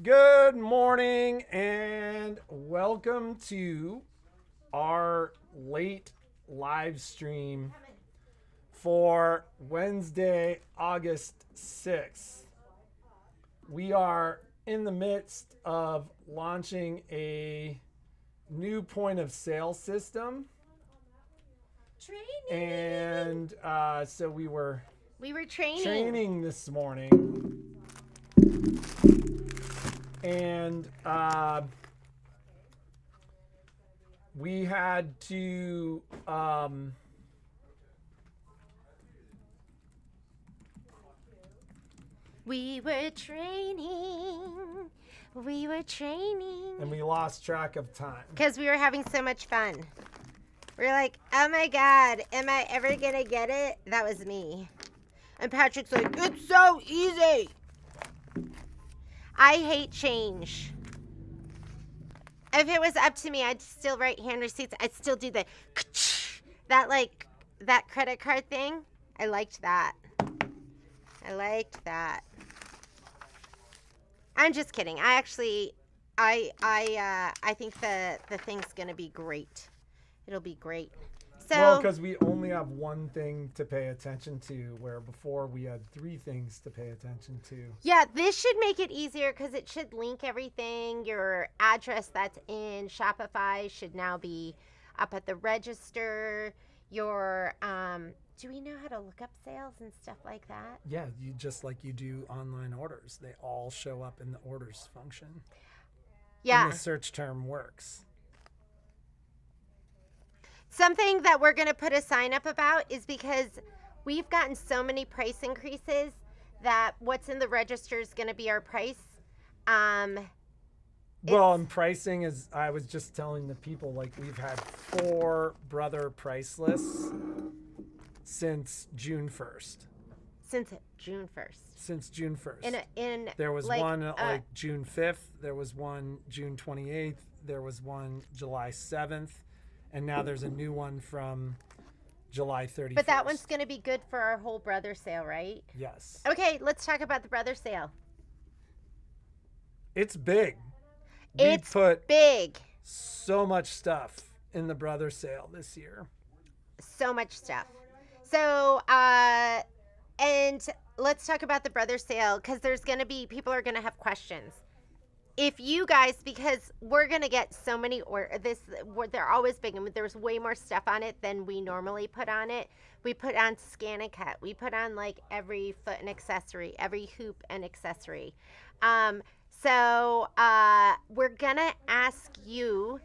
Good morning and welcome to our late live stream for Wednesday, August 6th. We are in the midst of launching a new point of sale system. Training. And so we were training this morning. And we had to We were training. And we lost track of time. Because we were having so much fun. We were like, oh my God, am I ever going to get it? That was me. And Patrick's like, it's so easy. I hate change. If it was up to me, I'd still write hand receipts. I'd still do that credit card thing. I liked that. I'm just kidding. I think the thing's gonna be great. It'll be great. So, well, because we only have one thing to pay attention to, where before we had three things to pay attention to. Yeah, this should make it easier because it should link everything. Your address that's in Shopify should now be up at the register. Your do we know how to look up sales and stuff like that? Yeah, you just like you do online orders. They all show up in the orders function. Yeah. And the search term works. Something that we're going to put a sign up about is because we've gotten so many price increases that what's in the register is going to be our price. Well, and pricing is, I was just telling the people, like we've had 4 brother price lists since June 1st. Since June 1st. There was one like June 5th. There was one June 28th. There was one July 7th. And now there's a new one from July 31st. But that one's going to be good for our whole brother sale, right? Yes. Okay, let's talk about the brother sale. It's big. It's big. So much stuff in the brother sale this year. So much stuff. So, and let's talk about the brother sale because there's going to be, people are going to have questions. If you guys, because we're going to get so many, they're always big, and there's way more stuff on it than we normally put on it. We put on scan and cut. We put on like every foot and accessory, every hoop and accessory. So we're going to ask you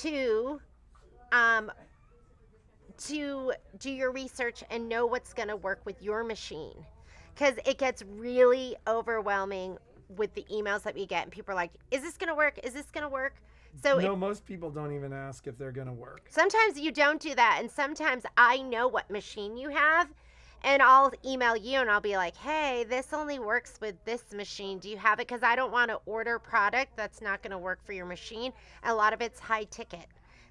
to do your research and know what's going to work with your machine, because it gets really overwhelming with the emails that we get, and people are like, is this going to work? Is this going to work? So no, most people don't even ask if they're going to work. Sometimes you don't do that, and sometimes I know what machine you have, and I'll email you and I'll be like, hey, this only works with this machine. Do you have it? Because I don't want to order product that's not going to work for your machine. A lot of it's high ticket.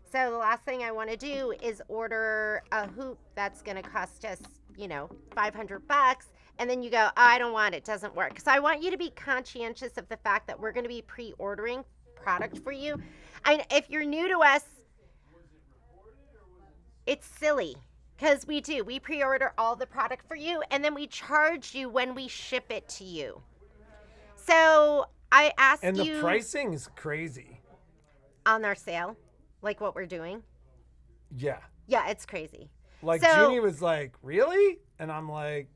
So the last thing I want to do is order a hoop that's going to cost us, $500. And then you go, oh, I don't want it. Doesn't work. So I want you to be conscientious of the fact that we're going to be pre-ordering product for you. And if you're new to us, it's silly because we do. We pre-order all the product for you, and then we charge you when we ship it to you. So I asked you. And the pricing is crazy. On our sale, like what we're doing. Yeah. Yeah, it's crazy. Like Jeannie was like, really? And I'm like,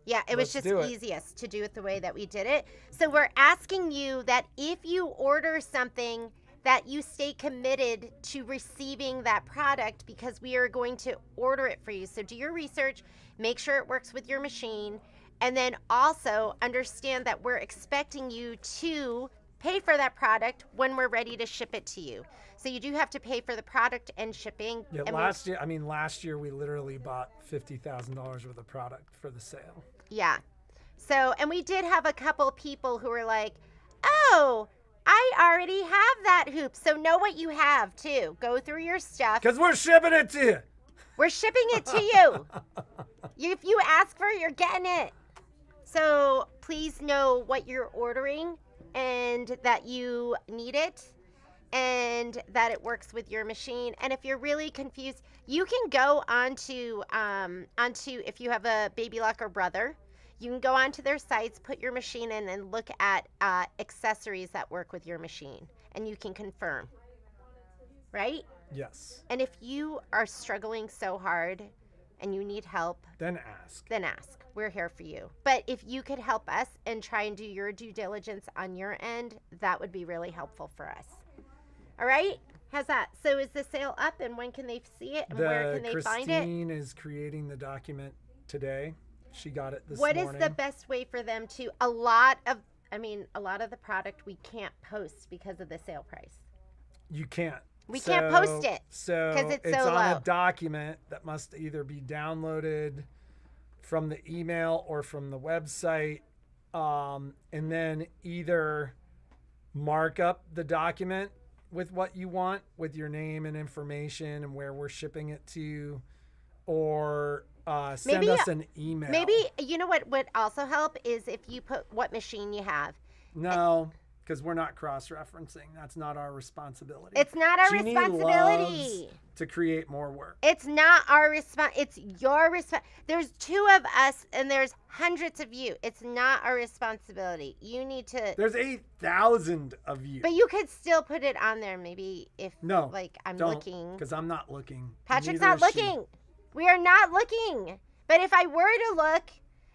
yeah, it was just easiest to do it the way that we did it. So we're asking you that if you order something, that you stay committed to receiving that product, because we are going to order it for you. So do your research, make sure it works with your machine, and then also understand that we're expecting you to pay for that product when we're ready to ship it to you. So you do have to pay for the product and shipping. Yeah, last year we literally bought $50,000 worth of product for the sale. Yeah. So, and we did have a couple people who were like, oh, I already have that hoop. So know what you have too. Go through your stuff. Because we're shipping it to you. We're shipping it to you. If you ask for it, you're getting it. So please know what you're ordering and that you need it and that it works with your machine. And if you're really confused, you can go onto if you have a Baby Lock or Brother, you can go onto their sites, put your machine in, and look at accessories that work with your machine, and you can confirm, right? Yes. And if you are struggling so hard and you need help, Then ask. We're here for you. But if you could help us and try and do your due diligence on your end, that would be really helpful for us. All right? How's that? So is the sale up, and when can they see it, and where can they find it? Christine is creating the document today. She got it this What morning. is the best way for them to, a lot of the product we can't post because of the sale price. You can't. We can't post it because it's so on low. a document that must either be downloaded from the email or from the website, and then either mark up the document with what you want, with your name and information and where we're shipping it to, or send us an email. Maybe, you know what would also help is if you put what machine you have. No, because we're not cross-referencing. That's not our responsibility. It's not our Jeannie responsibility. loves to create more work. It's not our response. It's your response. There's 2 of us and there's hundreds of you. It's not our responsibility. You need to. There's 8,000 of you. But you could still put it on there maybe if No, I'm don't, looking. Because I'm not looking. Patrick's Neither not is she. looking. We are not looking. But if I were to look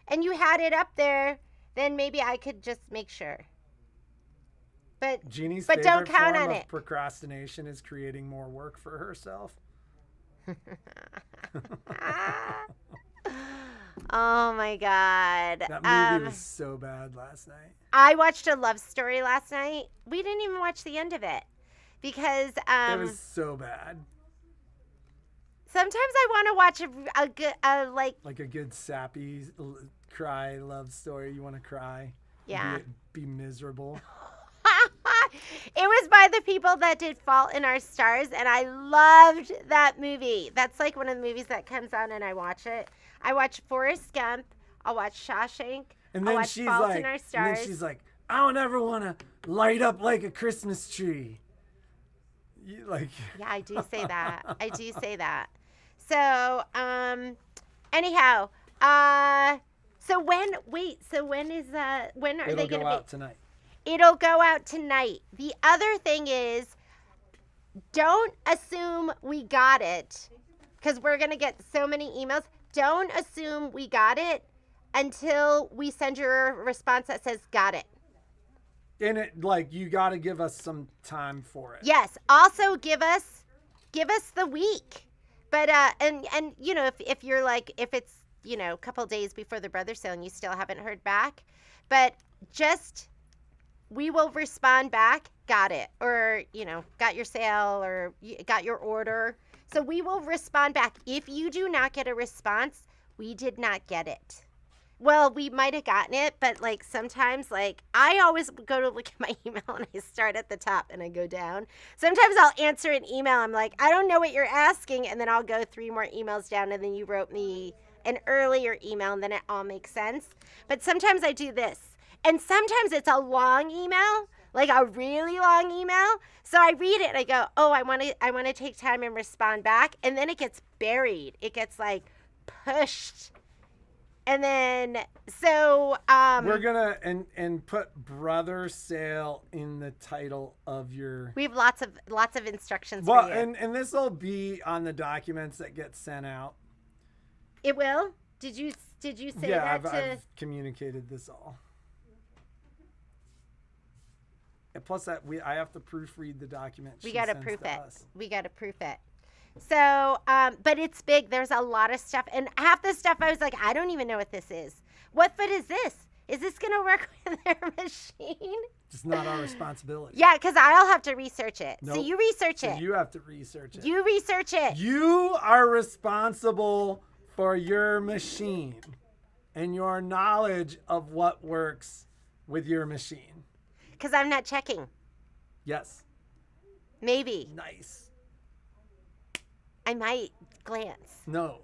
and you had it up there, then maybe I could just make sure. But Jeannie's but don't favorite count form on of it. procrastination is creating more work for herself. Oh my God. That movie was so bad last night. I watched a love story last night. We didn't even watch the end of it because It was so bad. sometimes I want to watch a good Like a good sappy cry love story. You want to cry. Yeah. Be miserable. It was by the people that did Fault in Our Stars, and I loved that movie. That's like one of the movies that comes on and I watch it. I watch Forrest Gump. I'll watch Shawshank. And I'll then watch she's Fault like, in Our and Stars. then she's like, I don't ever want to light up like a Christmas tree. You like. Yeah, I do say that. I do say that. So, anyhow, so when is when are It'll they going go to out tonight. It'll go out tonight. The other thing is, don't assume we got it, because we're going to get so many emails. Don't assume we got it until we send your response that says got it. And it you got to give us some time for it. Yes. Also give us the week. But and you know, if you're if it's, you know, a couple days before the brother sale and you still haven't heard back, but just we will respond back, got it, or, you know, got your sale, or got your order. So we will respond back. If you do not get a response, we did not get it. Well, we might have gotten it, but sometimes I always go to look at my email and I start at the top and I go down. Sometimes I'll answer an email. I'm like, I don't know what you're asking. And then I'll go 3 more emails down, and then you wrote me an earlier email, and then it all makes sense. But sometimes I do this. And sometimes it's a long email, like a really long email. So I read it and I go, oh, I want to take time and respond back. And then it gets buried. It gets pushed. And then, so we're gonna and put brother sale in the title of your. We have lots of instructions Well, for you. and this will be on the documents that get sent out. It will? Did you say Yeah, that I've communicated this all. And plus I have to proofread the document. We she got to sends proof to it. us. We got to proof it. So, but it's big. There's a lot of stuff. And half the stuff I was like, I don't even know what this is. What foot is this? Is this going to work with their machine? It's not our responsibility. Yeah, because I'll have to research it. Nope. So you research So it. you have to research it. You research it. You are responsible for your machine and your knowledge of what works with your machine. Because I'm not checking. Yes. Maybe. Nice. I might glance. No.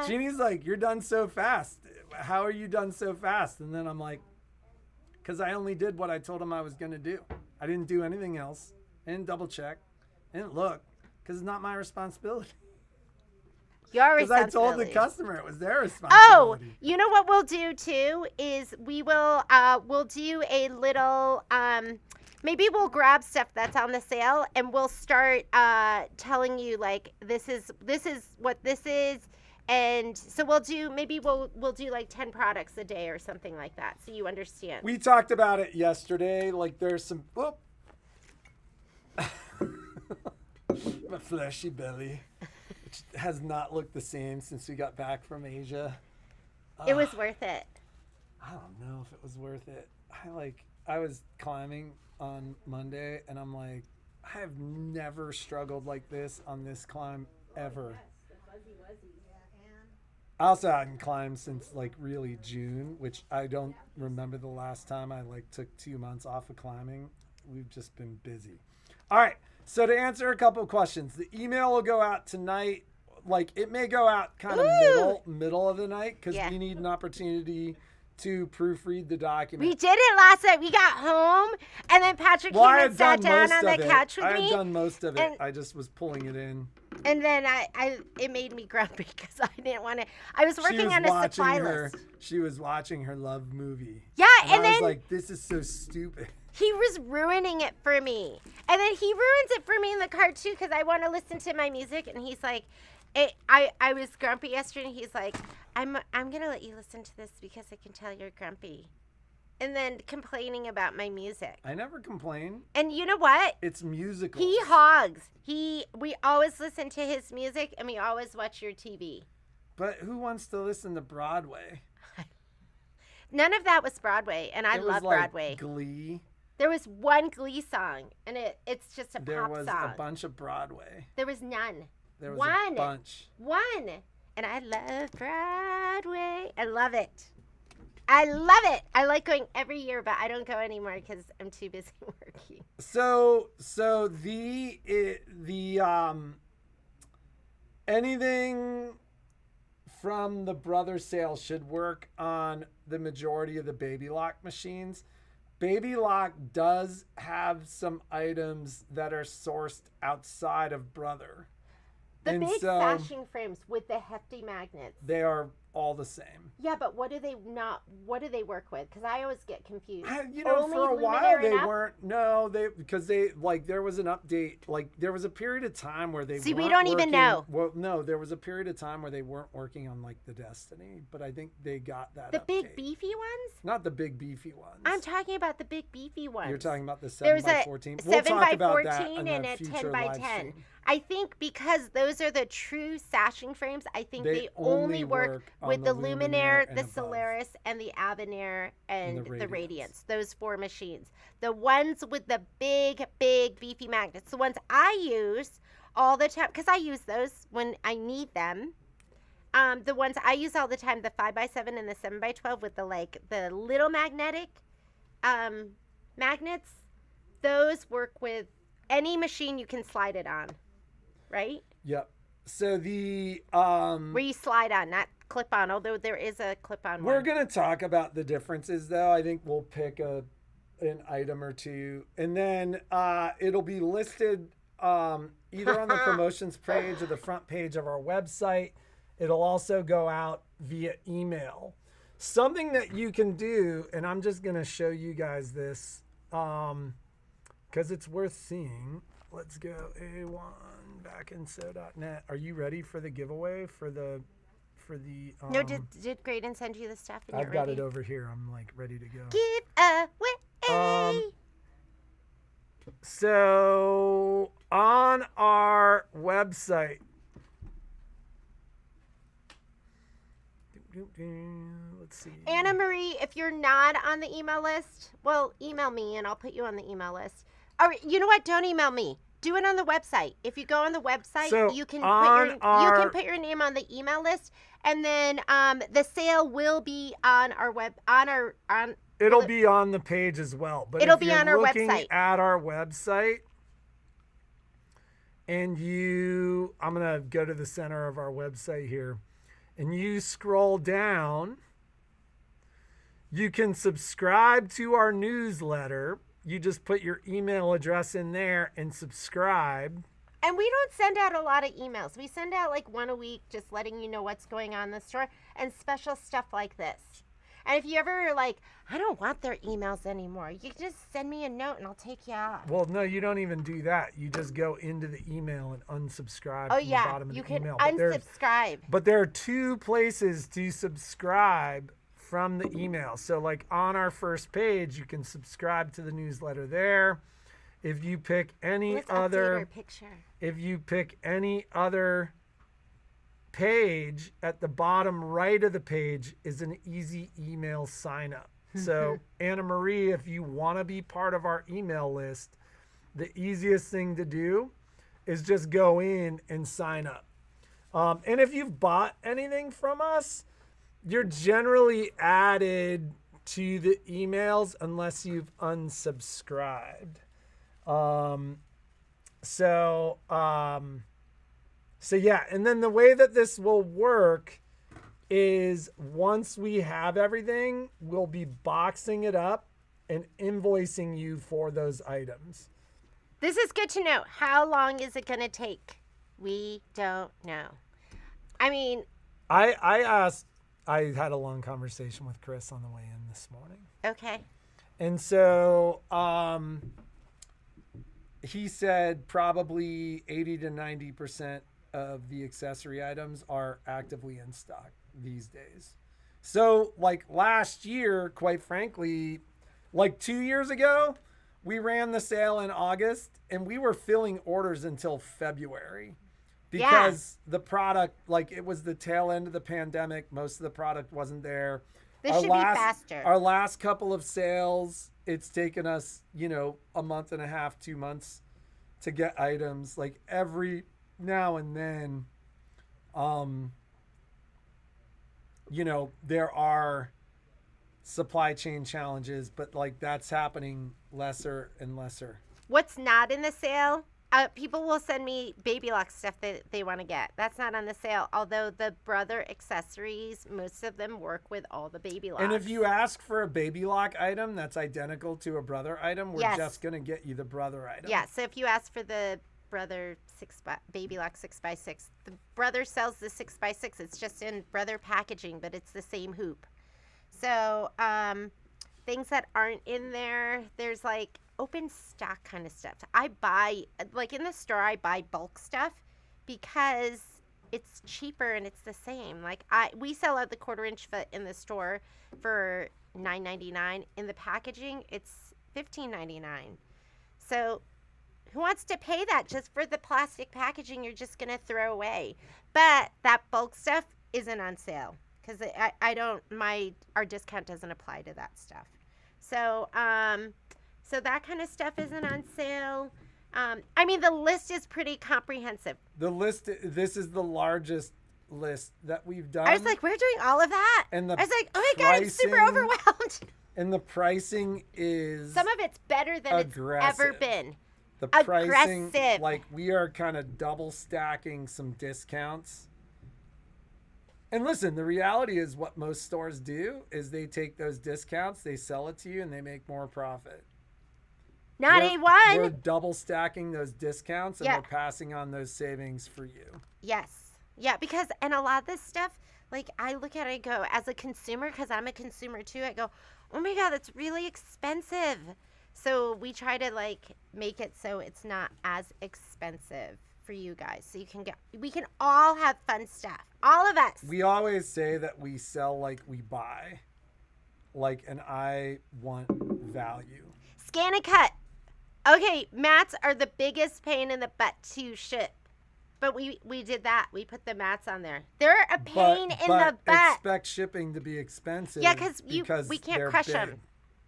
Jeannie's like, you're done so fast. How are you done so fast? And then I'm like, because I only did what I told him I was going to do. I didn't do anything else. I didn't double check. I didn't look because it's not my responsibility. Your Because I told the responsibility. customer it was their Oh, responsibility. you know what we'll do too is we'll do a little maybe we'll grab stuff that's on the sale and we'll start telling you like this is what this is, and so we'll do like 10 products a day or something like that so you understand. We talked about it yesterday. Like there's some my fleshy belly, which has not looked the same since we got back from Asia. It was worth it. I don't know if it was worth it. I was climbing on Monday and I'm like, I have never struggled like this on this climb ever. I also hadn't climbed since like really June, which I don't remember the last time I like took 2 months off of climbing. We've just been busy. All right. So to answer a couple of questions, the email will go out tonight. Like it may go out kind of middle of the night because we need an opportunity to proofread the document. We did it last night. We got home and then Patrick came and sat down on the couch with me. I had done most of it. I just was pulling it in. And then it made me grumpy because I didn't want to. I was working on a supply list. She was watching her love movie. Yeah, and then I was like, this is so stupid. He was ruining it for me. And then he ruins it for me in the car too because I want to listen to my music. And he's like, I was grumpy yesterday. And he's like, I'm gonna let you listen to this because I can tell you're grumpy. And then complaining about my music. I never complain. And you know what? It's musical. He hogs. We always listen to his music and we always watch your TV. But who wants to listen to Broadway? None of that was Broadway, and I love Broadway. Glee. There was one Glee song, and it's just a pop song. There was a bunch of Broadway. There was none. There was a bunch. One. And I love Broadway. I love it. I love it. I like going every year, but I don't go anymore because I'm too busy working. So anything from the brother sale should work on the majority of the Baby Lock machines. Baby Lock does have some items that are sourced outside of brother. The big sashing frames with the hefty magnets. They are all the same. Yeah, but what do they work with? Because I always get confused. For a while they weren't. No, because there was an update. Like there was a period of time where they we don't even know. Well, no, there was a period of time where they weren't working on like the Destiny, but I think they got that. The update. big beefy ones? Not the big beefy ones. I'm talking about the big beefy ones. You're talking about the 7x14. We'll talk about that in and a 10x10. I think because those are the true sashing frames, I think they only work with the Luminaire, the Solaris, and the Avanair, and the Radiance. Those 4 machines. The ones with the big, big, beefy magnets. The ones I use all the time, because I use those when I need them. The ones I use all the time, the 5x7 and the 7x12 with the little magnetic magnets, those work with any machine you can slide it on. Right? Yep. So where you slide on, not clip on, although there is a clip on. We're going to talk about the differences though. I think we'll pick an item or two and then it'll be listed either on the promotions page or the front page of our website. It'll also go out via email. Something that you can do, and I'm just going to show you guys this because it's worth seeing. Let's go A-1 backinso.net. Are you ready for the giveaway for the No, did Graydon send you the stuff? And I've got it over here. I'm like ready to go. Giveaway. So on our website, let's see. Anna Marie, if you're not on the email list, well, email me and I'll put you on the email list. Or you know what? Don't email me. Do it on the website. If you go on the website, you can put your name on the email list, and then the sale will be on our It'll be on the page as well. But it'll be on our website. Looking at our website, and I'm gonna go to the center of our website here, and you scroll down. You can subscribe to our newsletter. You just put your email address in there and subscribe. And we don't send out a lot of emails. We send out like one a week, just letting you know what's going on in the store and special stuff like this. And if you ever are like, I don't want their emails anymore, you can just send me a note and I'll take you off. Well, no, you don't even do that. You just go into the email and unsubscribe Oh from the yeah, bottom of you the can email. unsubscribe. But there are 2 places to subscribe from the email. So like on our first page, you can subscribe to the newsletter there. If you pick any Let's update our other picture. if you pick any other page, at the bottom right of the page is an easy email sign up. So Anna Marie, if you want to be part of our email list, the easiest thing to do is just go in and sign up. And if you've bought anything from us, you're generally added to the emails unless you've unsubscribed. So yeah, and then the way that this will work is once we have everything, we'll be boxing it up and invoicing you for those items. This is good to know. How long is it going to take? We don't know. I mean, I had a long conversation with Chris on the way in this morning. okay. And so he said probably 80 to 90% of the accessory items are actively in stock these days. So like last year, quite frankly, like 2 years ago, we ran the sale in August and we were filling orders until February because the product, like it was the tail end of the pandemic. Most of the product wasn't there. This should be faster. Our last couple of sales, it's taken us, a month and a half, 2 months to get items. Like every now and then, there are supply chain challenges, but like that's happening lesser and lesser. What's not in the sale? People will send me baby lock stuff that they want to get. That's not on the sale. Although the brother accessories, most of them work with all the baby locks. And if you ask for a baby lock item that's identical to a brother item, we're just going to get you the brother item. Yeah, so if you ask for the brother baby lock 6x6, the brother sells the 6x6. It's just in brother packaging, but it's the same hoop. So things that aren't in there, there's like open stock kind of stuff. I buy, like in the store, I buy bulk stuff because it's cheaper and it's the same. Like we sell out the 1/4-inch foot in the store for $9.99. In the packaging, it's $15.99. So who wants to pay that just for the plastic packaging you're just going to throw away? But that bulk stuff isn't on sale because our discount doesn't apply to that stuff. So, so that kind of stuff isn't on sale. I mean, the list is pretty comprehensive. This is the largest list that we've done. I was like, we're doing all of that? And I was like, oh my God, I'm super overwhelmed. And the pricing is some of it's better than aggressive. It's ever been. The pricing, like we are kind of double stacking some discounts. And listen, the reality is what most stores do is they take those discounts, they sell it to you, and they make more profit. Not A-1. We're double stacking those discounts and we're passing on those savings for you. Yes. Yeah, because, and a lot of this stuff, like I look at it and go, as a consumer, because I'm a consumer too, I go, oh my God, that's really expensive. So we try to like make it so it's not as expensive for you guys. So we can all have fun stuff. All of us. We always say that we sell like we buy. And I want value. Scan and cut. Okay, mats are the biggest pain in the butt to ship. But we did that. We put the mats on there. They're a pain in the butt. Expect shipping to be expensive. Yeah, because we can't crush them.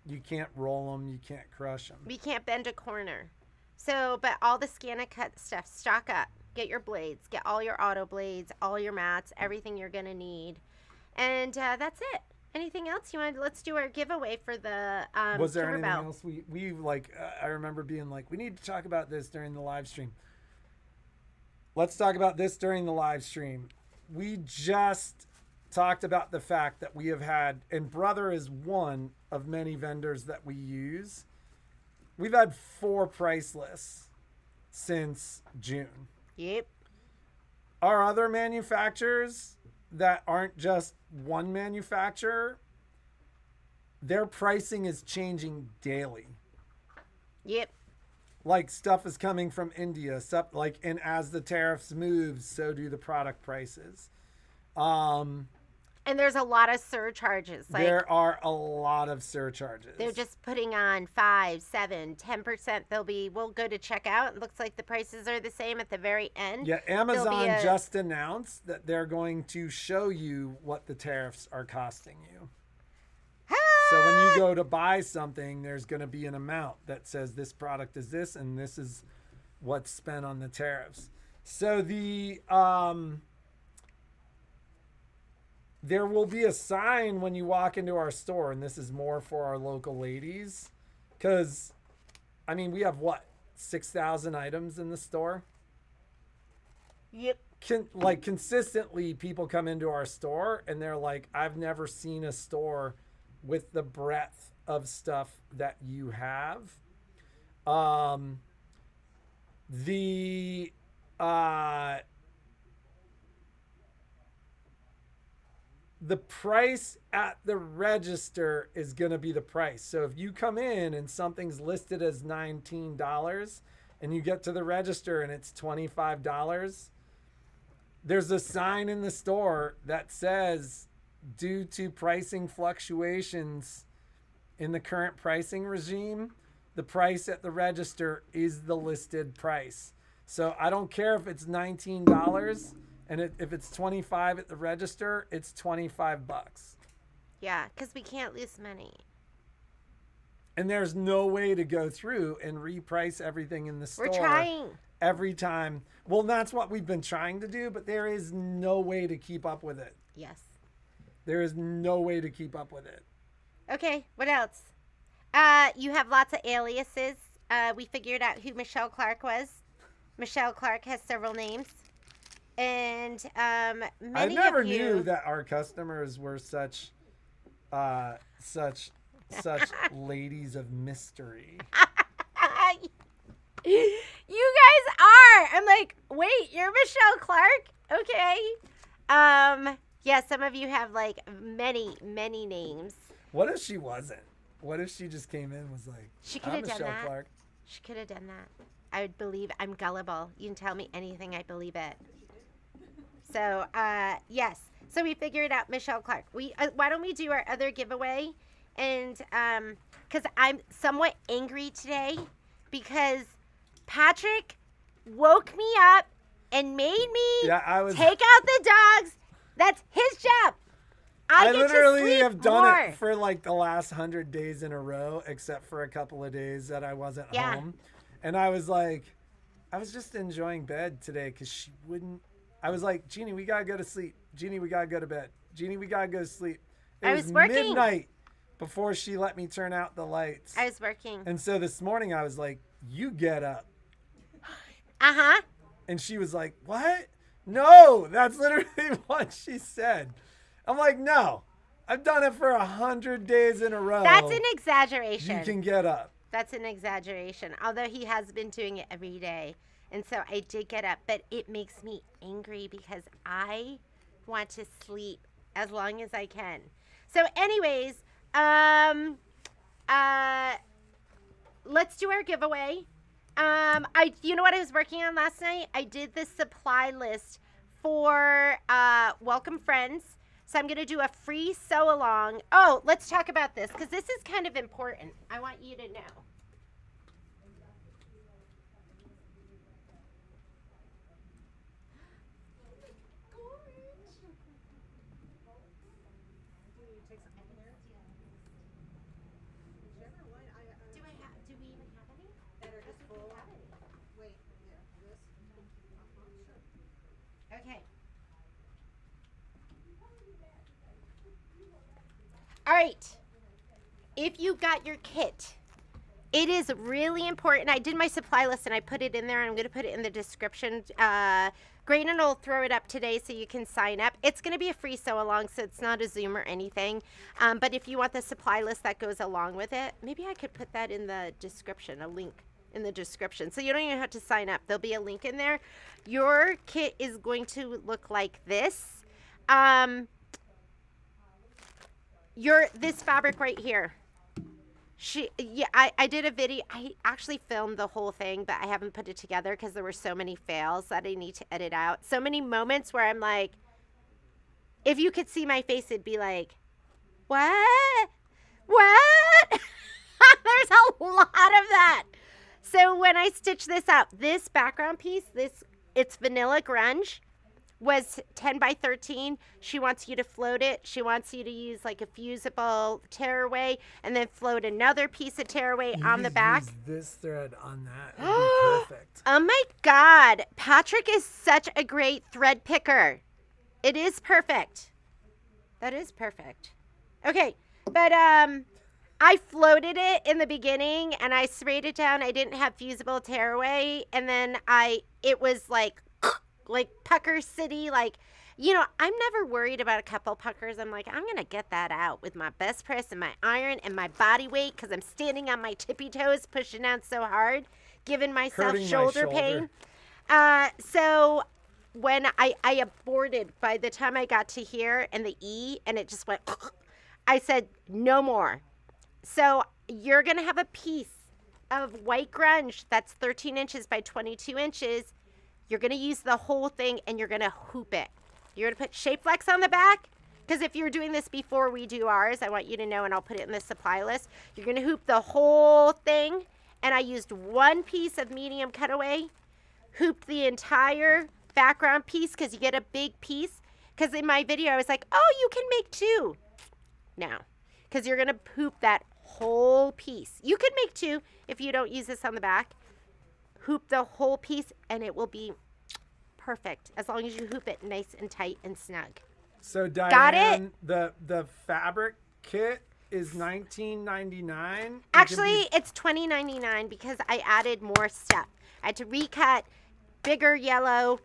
You can't roll them. You can't crush them. We can't bend a corner. So, but all the scan and cut stuff, stock up. Get your blades. Get all your auto blades, all your mats, everything you're going to need. And that's it. Anything else you want? Let's do our giveaway for the Was there anything else? We I remember being like, we need to talk about this during the live stream. Let's talk about this during the live stream. We just talked about the fact that we have had, and Brother is one of many vendors that we use. We've had 4 price lists since June. Yep. Our other manufacturers that aren't just one manufacturer, their pricing is changing daily. Yep. Like stuff is coming from India, stuff like, and as the tariffs move, so do the product prices. And there's a lot of surcharges. Like, there are a lot of surcharges. they're just putting on 5, 7, 10%. We'll go to checkout. It looks like the prices are the same at the very end. Yeah, Amazon just announced that they're going to show you what the tariffs are costing you. So when you go to buy something, there's going to be an amount that says this product is this and this is what's spent on the tariffs. So there will be a sign when you walk into our store, and this is more for our local ladies, because, I mean, we have, 6,000 items in the store? Yep. Consistently, people come into our store, and they're like, I've never seen a store with the breadth of stuff that you have. The price at the register is going to be the price. So if you come in and something's listed as $19 and you get to the register and it's $25, there's a sign in the store that says, due to pricing fluctuations in the current pricing regime, the price at the register is the listed price. So I don't care if it's $19 and if it's $25 at the register, it's $25. Yeah, because we can't lose money. And there's no way to go through and reprice everything in the store. We're trying. Every time. Well, that's what we've been trying to do, but there is no way to keep up with it. Yes. There is no way to keep up with it. Okay, what else? You have lots of aliases. We figured out who Michelle Clark was. Michelle Clark has several names. And many I never of you... knew that our customers were such ladies of mystery. You guys are. I'm like, wait, you're Michelle Clark? Okay. Yeah, some of you have like many, many names. What if she wasn't? What if she just came in and was like, she could have done Michelle that. Clark. She could have done that. I would believe. I'm gullible. You can tell me anything, I believe it. So, yes. So we figured out Michelle Clark. Why don't we do our other giveaway? And because I'm somewhat angry today because Patrick woke me up and made me take out the dogs. That's his job. I get literally to sleep have done more. it for like the last 100 days in a row, except for a couple of days that I wasn't home. And I was like, I was just enjoying bed today because she wouldn't. I was like, Jeannie, we got to go to sleep. Jeannie, we got to go to bed. Jeannie, we got to go to sleep. It was working. midnight before she let me turn out the lights. I was working. And so this morning I was like, you get up. Uh-huh. And she was like, what? No, that's literally what she said. I'm like, no, I've done it for 100 days in a row. That's an exaggeration. You can get up. That's an exaggeration. Although he has been doing it every day. And so I did get up, but it makes me angry because I want to sleep as long as I can. So anyways, let's do our giveaway. You know what I was working on last night? I did this supply list for Welcome Friends. So I'm going to do a free sew along. Oh, let's talk about this because this is kind of important. I want you to know. Do we even have any? That are just full? Wait, yeah, this. Sure. Okay. All right. If you got your kit, it is really important. I did my supply list and I put it in there. And I'm going to put it in the description Graydon will throw it up today so you can sign up. It's going to be a free sew along, so it's not a Zoom or anything. But if you want the supply list that goes along with it, maybe I could put that in the description, a link in the description. So you don't even have to sign up. There'll be a link in there. Your kit is going to look like this. This fabric right here. I did a video. I actually filmed the whole thing, but I haven't put it together because there were so many fails that I need to edit out. So many moments where I'm like, if you could see my face, it'd be like, what? There's a lot of that. So when I stitch this up, this background piece, it's vanilla grunge, was 10 by 13. She wants you to float it. She wants you to use like a fusible tearaway and then float another piece of tearaway on the back. Use this thread on that. It'd be perfect. Oh my God. Patrick is such a great thread picker. It is perfect. That is perfect. Okay. But I floated it in the beginning and I sprayed it down. I didn't have fusible tearaway. And then it was like pucker city, like, you know, I'm never worried about a couple puckers. I'm like, I'm gonna get that out with my best press and my iron and my body weight because I'm standing on my tippy toes pushing out so hard, giving myself shoulder pain. So when I aborted by the time I got to here and the E and it just went, I said no more. So you're gonna have a piece of white grunge that's 13 inches by 22 inches. You're going to use the whole thing and you're going to hoop it. You're going to put shape flex on the back because if you're doing this before we do ours, I want you to know, and I'll put it in the supply list. You're going to hoop the whole thing, and I used one piece of medium cutaway, hooped the entire background piece because you get a big piece. Because in my video, I was like, oh, you can make two. No, because you're going to hoop that whole piece. You could make two if you don't use this on the back. Hoop the whole piece and it will be perfect as long as you hoop it nice and tight and snug. So Diane, got it? The fabric kit is $19.99. Actually, it's $20.99 because I added more stuff. I had to recut bigger yellow,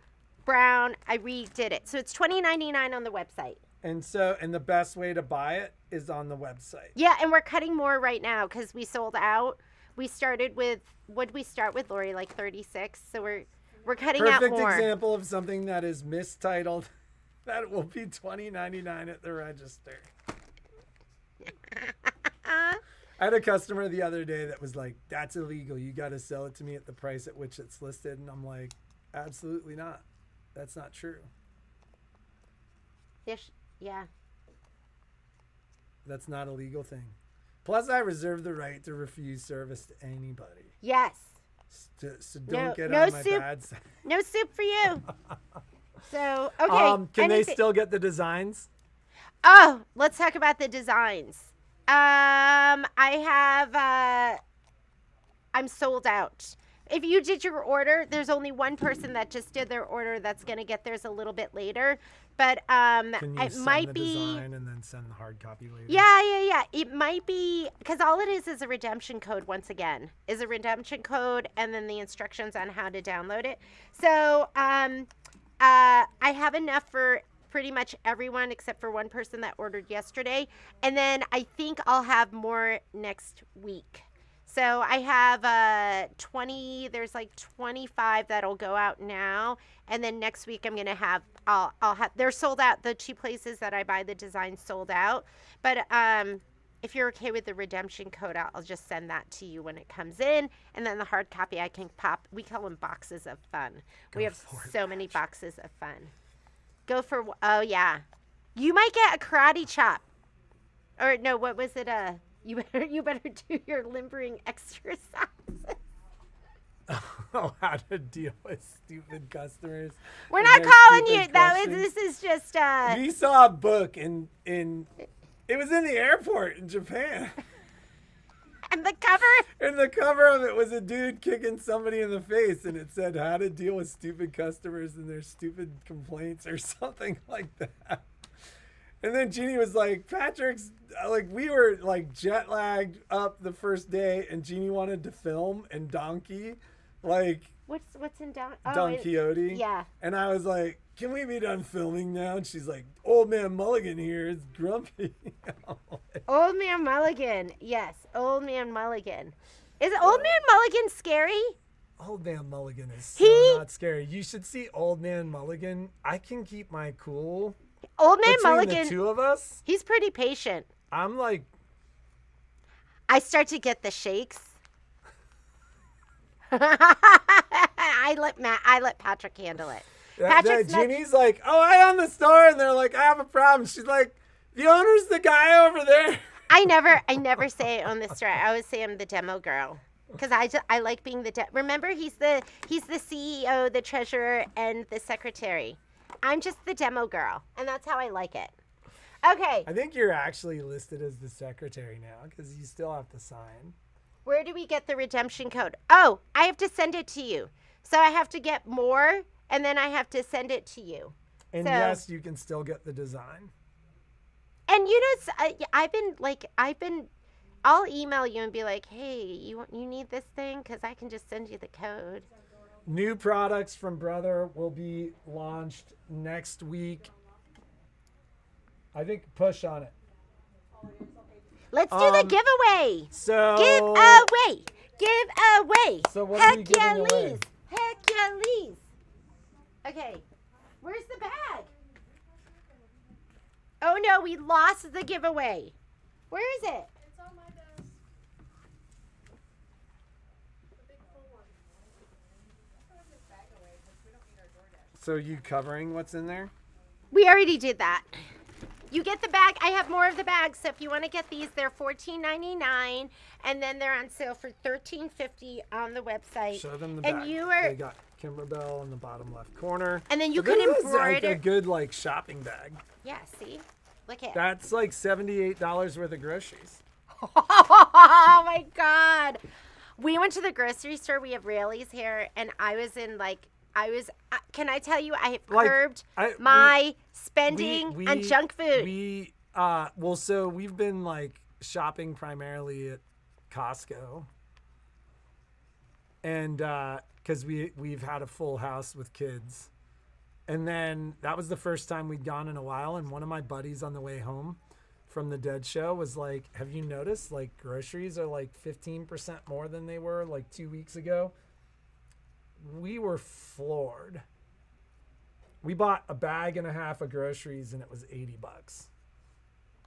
brown. I redid it. So it's $20.99 on the website. And the best way to buy it is on the website. Yeah, and we're cutting more right now because we sold out. We started with, what did we start with, Lori? Like 36. So we're cutting out more. Perfect example of something that is mistitled. That will be $20.99 at the register. I had a customer the other day that was like, that's illegal. You got to sell it to me at the price at which it's listed. And I'm like, absolutely not. That's not true. Yeah. That's not a legal thing. Plus, I reserve the right to refuse service to anybody. Yes. So don't get on my bad side. No soup for you. So, okay. Can they still get the designs? Oh, let's talk about the designs. I'm sold out. If you did your order, there's only one person that just did their order that's going to get theirs a little bit later. But Can you it send might the be design and then send the hard copy later? Yeah. It might be because all it is a redemption code. Once again, is a redemption code, and then the instructions on how to download it. So I have enough for pretty much everyone except for one person that ordered yesterday, and then I think I'll have more next week. So I have 20, there's like 25 that'll go out now. And then next week I'm going to have, I'll have, they're sold out. The two places that I buy the design sold out. But if you're okay with the redemption code, I'll just send that to you when it comes in. And then the hard copy I can pop, we call them boxes of fun. We have so many boxes of fun. Go for, oh yeah. You might get a karate chop. Or no, what was it? You better do your limbering exercise. Oh, how to deal with stupid customers. We're not calling you. This is just. We saw a book in it was in the airport in Japan. And the cover? And the cover of it was a dude kicking somebody in the face, and it said how to deal with stupid customers and their stupid complaints or something like that. And then Jeannie was like, Patrick's, like, we were, like, jet lagged up the first day, and Jeannie wanted to film and donkey. Like, What's in Don? Don Quixote. Yeah. And I was like, can we be done filming now? And she's like, Old Man Mulligan here is grumpy. Old Man Mulligan. Yes, Old Man Mulligan. Is Old Man Mulligan scary? Old Man Mulligan is so not scary. You should see Old Man Mulligan. I can keep my cool. Old Man Between Mulligan. the two of us, he's pretty patient. I'm like, I start to get the shakes. I let Patrick handle it. Jeannie's like, oh, I own the store, and they're like, I have a problem. She's like, the owner's the guy over there. I never say I own the store. I always say I'm the demo girl because I like being the remember he's the CEO, the treasurer, and the secretary. I'm just the demo girl, and that's how I like it. Okay. I think you're actually listed as the secretary now because you still have to sign. Where do we get the redemption code? Oh, I have to send it to you. So I have to get more, and then I have to send it to you. And yes, you can still get the design. And you know, I'll email you and be like, hey, you need this thing? Because I can just send you the code. New products from Brother will be launched next week. I think push on it. Let's do the giveaway. So Giveaway. So what are we giving away? Hercules. Okay. Where's the bag? Oh no, we lost the giveaway. Where is it? It's on my desk. The big full one. I'm throwing this bag away because we don't need our DoorDash. So you covering what's in there? We already did that. You get the bag. I have more of the bags, so if you want to get these, they're $14.99, and then they're on sale for $13.50 on the website. Show them the and bag. you are. They got Kimberbell in the bottom left corner. And then you But can this is embroider. like a good shopping bag. Yeah, see? Look at. That's like $78 worth of groceries. Oh my God. We went to the grocery store. We have Raley's here, and I was in can I tell you, I have curbed my spending on junk food. So we've been shopping primarily at Costco. And because we've had a full house with kids. And then that was the first time we'd gone in a while. And one of my buddies on the way home from the Dead Show was like, have you noticed groceries are 15% more than they were 2 weeks ago? We were floored. We bought a bag and a half of groceries and it was $80.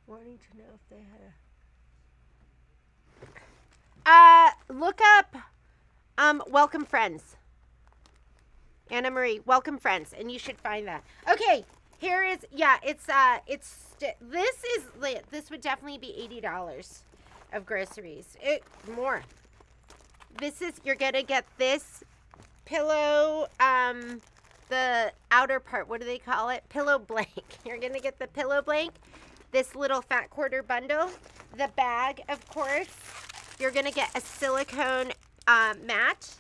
Wanting to know if they had look up Welcome Friends. Anna Marie, Welcome Friends, and you should find that. Okay, here is this would definitely be $80 of groceries. More. You're gonna get this pillow, the outer part, what do they call it? Pillow blank. You're gonna get the pillow blank, this little fat quarter bundle, the bag, of course. You're gonna get a silicone mat,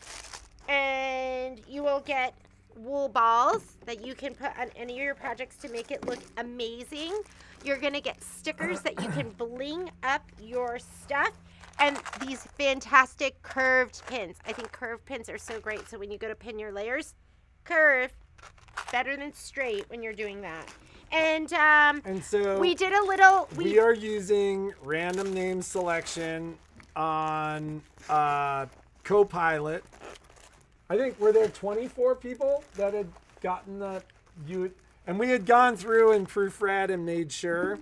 and you will get wool balls that you can put on any of your projects to make it look amazing. You're gonna get stickers that you can bling up your stuff. And these fantastic curved pins. I think curved pins are so great. So when you go to pin your layers, curve, better than straight when you're doing that. And so we did a little. We are using random name selection on Copilot. I think were there 24 people that had gotten and we had gone through and proofread and made sure.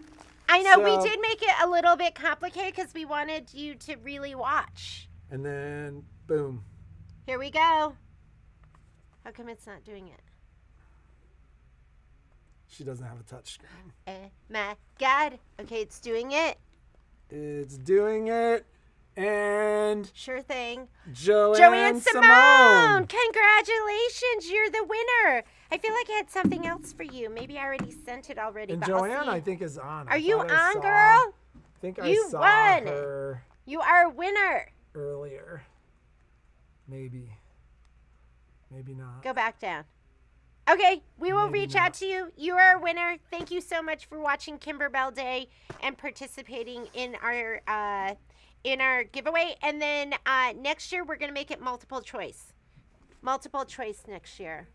I know, we did make it a little bit complicated because we wanted you to really watch. And then, boom. Here we go. How come it's not doing it? She doesn't have a touch screen. Oh my God. Okay, it's doing it. It's doing it. And sure thing. Joanne Simone. Congratulations, you're the winner. I feel like I had something else for you. Maybe I already sent it already. And Joanne, I think, is on. Are you on, girl? I think I saw won. her. You are a winner. Earlier. Maybe not. Go back down. Okay, we will reach out to you. You are a winner. Thank you so much for watching Kimberbell Day and participating in our giveaway. And then next year we're gonna make it multiple choice. multiple choice next year.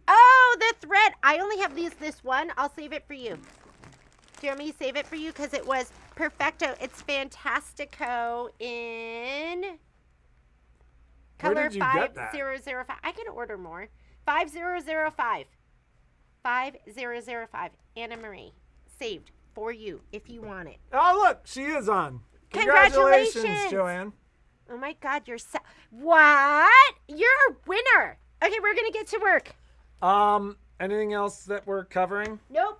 Oh, the thread. I only have this one. I'll save it for you. Do you want me to save it for you? Because it was perfecto. It's Fantastico in Where color did you get that? 5005. I can order more. 5005. 5005. Anna Marie. Saved for you if you want it. Oh, look, she is on. Congratulations. Joanne. Oh my God, you're what? You're a winner. Okay, we're gonna get to work. Anything else that we're covering? Nope.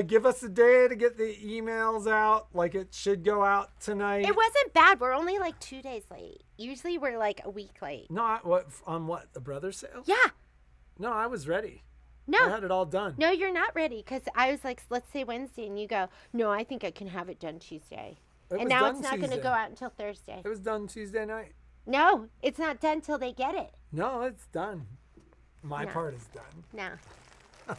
Give us a day to get the emails out. Like it should go out tonight. It wasn't bad. We're only like 2 days late. Usually we're like a week late. Not what on what the Brothers sale? Yeah. No, I was ready. No. I had it all done. No, you're not ready because I was like, let's say Wednesday, and you go, no, I think I can have it done Tuesday. It And was now done it's not going to Tuesday. go out until Thursday. It was done Tuesday night. No, it's not done till they get it. No, it's done. My No. part is done. No. Yeah.